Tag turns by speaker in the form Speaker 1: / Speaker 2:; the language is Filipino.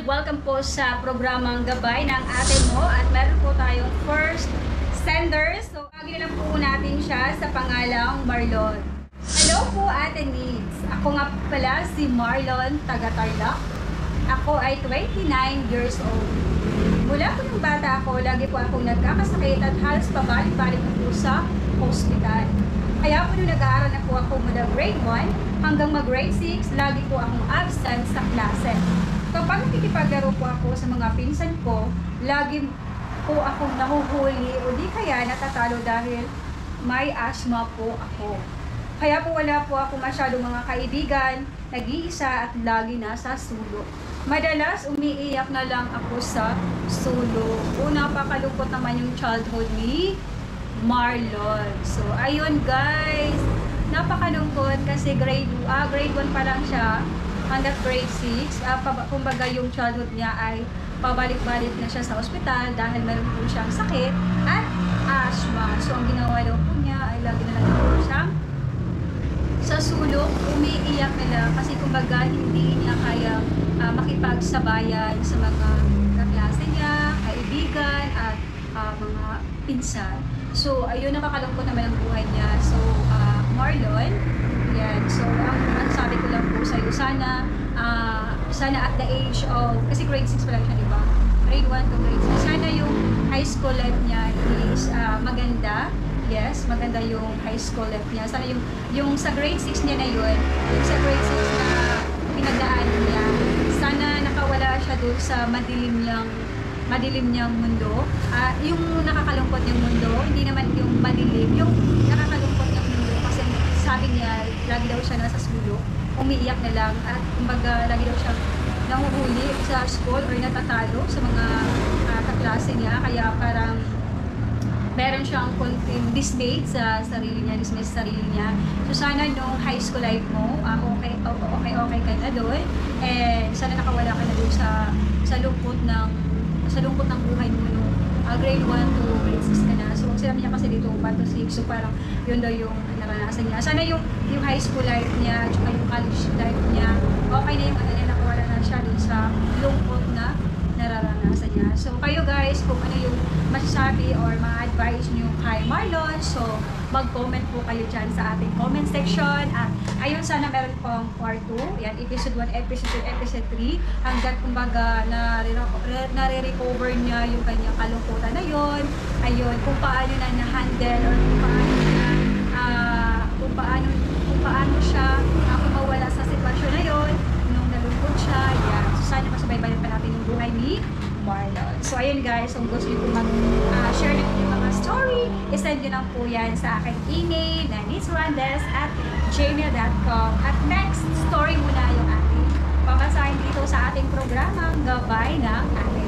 Speaker 1: welcome po sa programang Gabay ng Ate Mo at meron po tayong first sender. So, lagi na lang po natin siya sa pangalang Marlon. Hello po Ate Needs. Ako nga pala si Marlon, taga Tarlac. Ako ay 29 years old. Mula po yung bata ako, lagi po akong nagkakasakit at halos pabalik-balik na po sa hospital. Kaya po nung nag-aaral na po ako mula grade 1 hanggang mag-grade 6, lagi po akong absent sa klase. Kapag nakikipaglaro po ako sa mga pinsan ko, lagi po akong nahuhuli o di kaya natatalo dahil may asthma po ako. Kaya po wala po ako masyadong mga kaibigan, nag-iisa at lagi nasa sulok. Madalas umiiyak na lang ako sa sulok. Napakalungkot naman yung childhood ni Marlon. So, ayun guys, napakalungkot kasi grade 1 pa lang siya hanggang grade 6. Kumbaga yung childhood niya ay pabalik-balik na siya sa ospital dahil meron po siyang sakit at asthma. So, ang ginawa daw po niya ay lagi na lang po siyang sa sulok, umiiyak na lang kasi kumbaga hindi niya kaya makipagsabayan sa mga kaklase niya, kaibigan at mga pinsan. So, ayun, nakakalungkot naman ang buhay niya. So, Marlon, yan. So, ang sabi ko lang po sa'yo, sana at the age of, kasi grade 6 pa lang siya, diba? Grade 1 to grade 6. Sana yung high school life niya is maganda. Yes, maganda yung high school life niya. Sana yung sa grade 6 niya na yun, yung sa grade 6 na pinagdaanan niya, sana nakawala siya doon sa madilim niyang mundo. Yung nakakalungkot niyang mundo, hindi naman yung madilim, yung nakakalungkot niyang mundo kasi sabi niya, lagi daw siya nasa sulok, umiiyak na lang at kumbaga lagi daw siya nanguhuli sa school or natatalo sa mga kaklase niya, kaya parang meron siyang konting dismay sa sarili niya, So sana nung high school life mo, okay ka na doon, and sana nakawala ka na doon sa lungkot ng buhay mo nung grade 1 to grade 6 ka na. So sinabi niya kasi dito 1 to 6, so parang yun daw yung naranasan niya. Sana yung high school life niya, at yung college life niya, okay na yung nakawala na siya doon sa lungkot na nararanasan niya. So kayo guys, kung ano yung masasabi or ma-advise nyo kay Marlon, so mag-comment po kayo dyan sa ating comment section. At ayun, sana meron pong part 2, yan, episode 1, episode 2, episode 3, hanggang kumbaga nare-recover niya yung kanyang kalungkutan na yun. Ayun, kung paano na na-handle or kung paano siya kumawala sa sitwasyon na yun nung nalungkot siya. Yan, so sana masabay-bayan pa natin yung buhay ni Marlon. So, ayun guys, kung gusto nyo po mag-share ng inyong mga story, isend nyo lang po yan sa aking email na nitsrandes@gmail.com. At next story muna yung ating papasahin dito sa ating programang Gabay ng Ate.